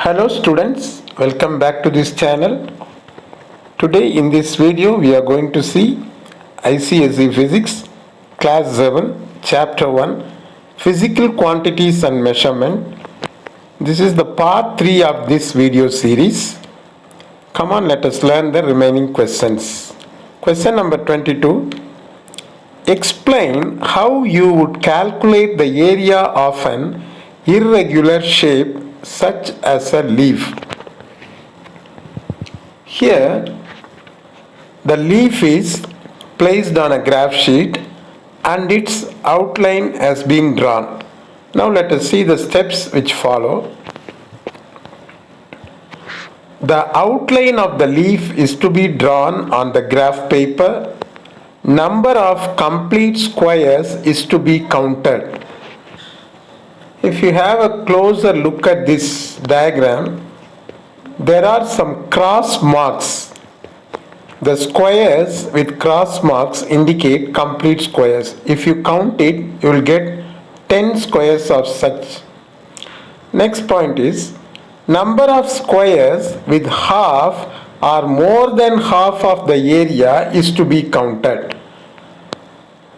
Hello students, welcome back to this channel. Today in this video we are going to see ICSE Physics Class 7 Chapter 1 Physical Quantities and Measurement. This is the part 3 of this video series. Come on, let us learn the remaining questions. Question number 22. Explain how you would calculate the area of an irregular shape such as a leaf. Here the leaf is placed on a graph sheet and its outline has been drawn. Now let us see the steps which follow. The outline of the leaf is to be drawn on the graph paper. Number of complete squares is to be counted. If you have a closer look at this diagram, there are some cross marks. The squares with cross marks indicate complete squares. If you count it, you will get 10 squares of such. Next point is, number of squares with half or more than half of the area is to be counted.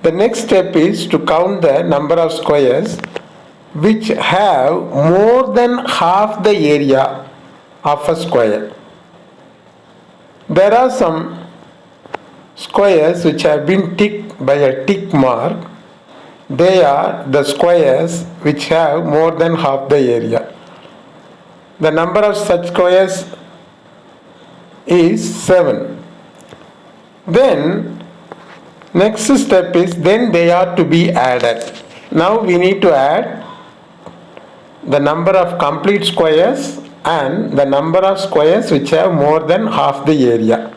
The next step is to count the number of squares which have more than half the area of a square. There are some squares which have been ticked by a tick mark. They are the squares which have more than half the area. The number of such squares is 7. Then next step is they are to be added. Now we need to add the number of complete squares and the number of squares which have more than half the area.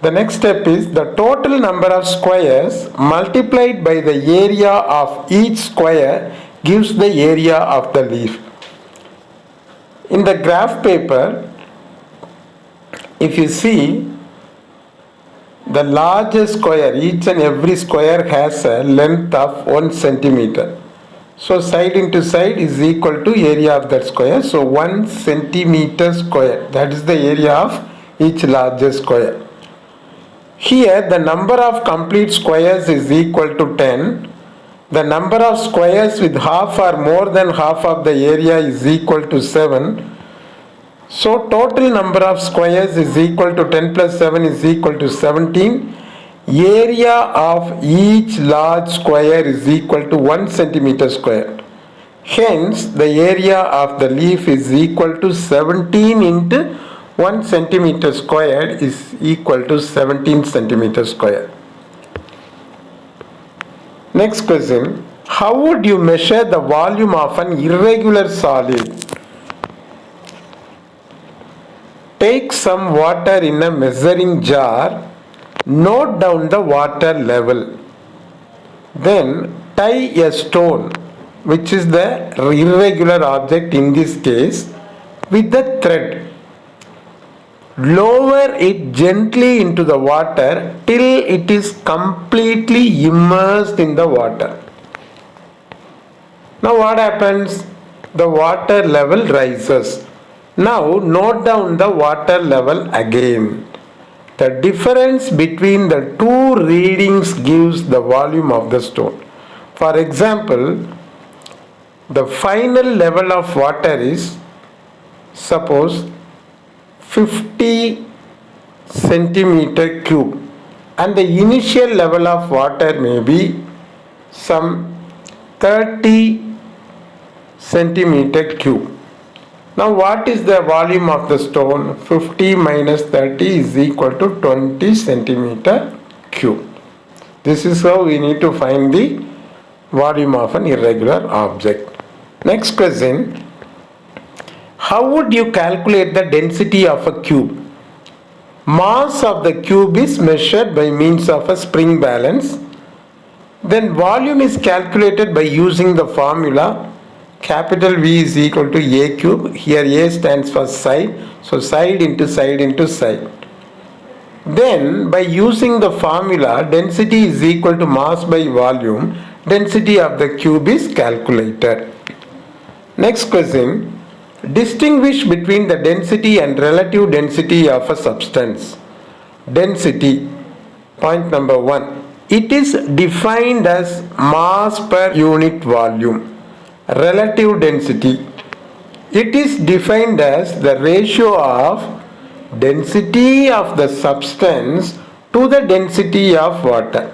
The next step is the total number of squares multiplied by the area of each square gives the area of the leaf. In the graph paper, if you see, the largest square, each and every square has a length of 1 centimeter. So side into side is equal to area of that square. So 1 centimeter square, that is the area of each largest square. Here the number of complete squares is equal to 10. The number of squares with half or more than half of the area is equal to 7. So total number of squares is equal to 10 plus 7 is equal to 17. Area of each large square is equal to 1 centimeter square. Hence the area of the leaf is equal to 17 into 1 centimeter square is equal to 17 centimeter square. Next question. How would you measure the volume of an irregular solid? Take some water in a measuring jar. Note down the water level. Then tie a stone, which is the irregular object in this case, with the thread. Lower it gently into the water till it is completely immersed in the water. Now what happens? The water level rises. Now note down the water level again. The difference between the two readings gives the volume of the stone. For example, the final level of water is, suppose, 50 centimeter cube, and the initial level of water may be some 30 centimeter cube. Now what is the volume of the stone? 50 minus 30 is equal to 20 centimeter cube. This is how we need to find the volume of an irregular object. Next question. How would you calculate the density of a cube? Mass of the cube is measured by means of a spring balance. Then volume is calculated by using the formula capital V is equal to A cube. Here A stands for side. So side into side into side. Then by using the formula density is equal to mass by volume, density of the cube is calculated. Next question. Distinguish between the density and relative density of a substance. Density. Point number 1. It is defined as mass per unit volume. Relative density. It is defined as the ratio of density of the substance to the density of water.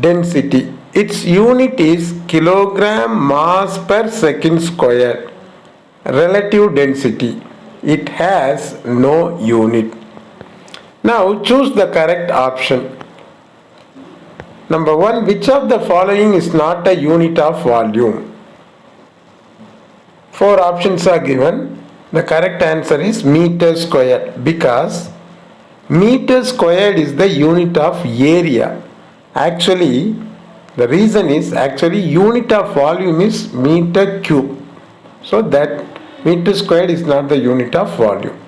Density. Its unit is kilogram mass per second square. Relative density. It has no unit. Now choose the correct option. Number 1. Which of the following is not a unit of volume? 4 options are given. The correct answer is meter square, because meter squared is the unit of area. Actually, the reason is unit of volume is meter cube. So that meter squared is not the unit of volume.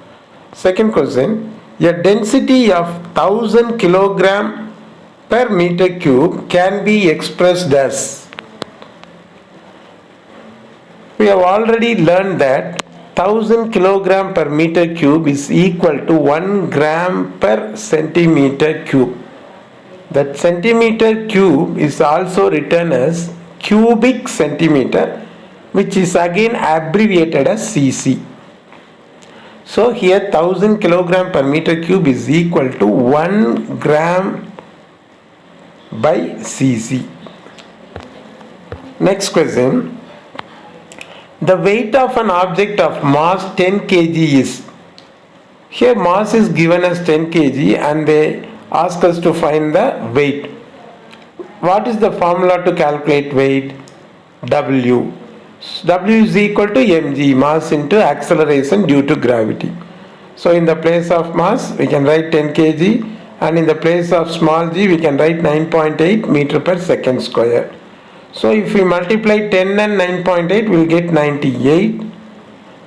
Second question, a density of 1000 kilogram per meter cube can be expressed as. We have already learned that 1000 kilogram per meter cube is equal to 1 gram per centimeter cube. That centimeter cube is also written as cubic centimeter, which is again abbreviated as cc. So here 1000 kilogram per meter cube is equal to 1 gram by cc. Next question. The weight of an object of mass 10 kg is. Here mass is given as 10 kg and they ask us to find the weight. What is the formula to calculate weight? W. W is equal to mg, mass into acceleration due to gravity. So in the place of mass we can write 10 kg, and in the place of small g we can write 9.8 meter per second square. So if we multiply 10 and 9.8 we will get 98.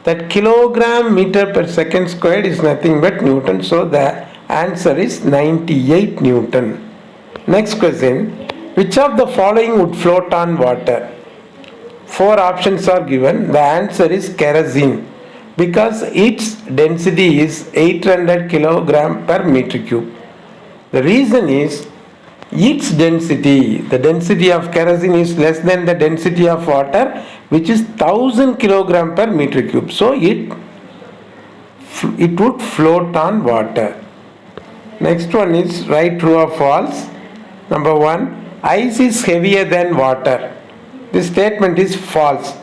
That kilogram meter per second squared is nothing but Newton. So the answer is 98 Newton. Next question. Which of the following would float on water? 4 options are given. The answer is kerosene, because its density is 800 kilogram per meter cube. The reason is its density, the density of kerosene is less than the density of water, which is 1000 kilogram per meter cube. So it would float on water. Next one is right, true or false. Number 1, ice is heavier than water. This statement is false.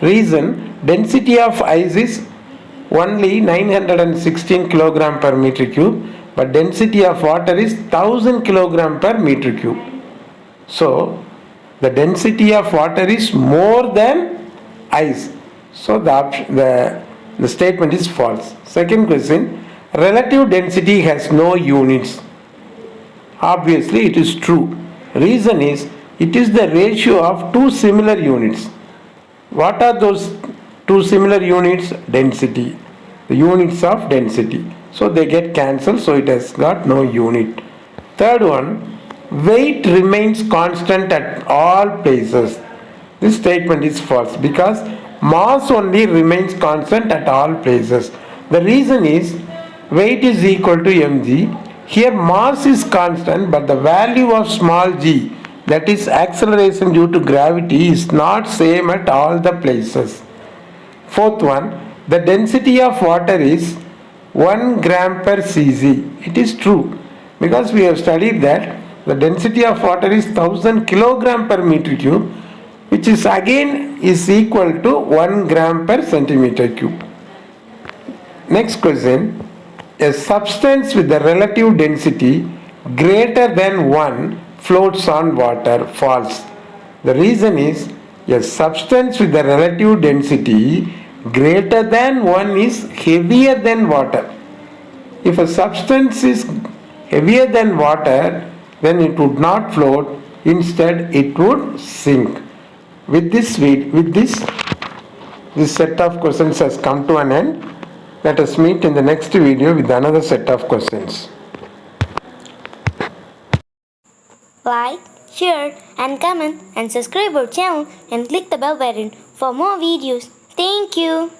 Reason, density of ice is only 916 kilogram per meter cube, but density of water is 1000 kilogram per meter cube. So the density of water is more than ice. So the statement is false. Second question, relative density has no units. Obviously it is true. Reason is it is the ratio of two similar units. What are those two similar units? Density. The units of density. So they get cancelled, so it has got no unit. Third one, weight remains constant at all places. This statement is false, because mass only remains constant at all places. The reason is weight is equal to mg. Here mass is constant, but the value of small g, that is acceleration due to gravity, is not same at all the places. Fourth one, the density of water is 1 gram per cc. It is true, because we have studied that the density of water is 1000 kilogram per meter cube, which is again is equal to 1 gram per centimeter cube. Next question, a substance with the relative density greater than 1 floats on water. False. The reason is a substance with the relative density greater than 1 is heavier than water. If a substance is heavier than water, then it would not float, instead it would sink. With this set of questions has come to an end. Let us meet in the next video with another set of questions. Like, share and comment and subscribe our channel and click the bell button for more videos. Thank you.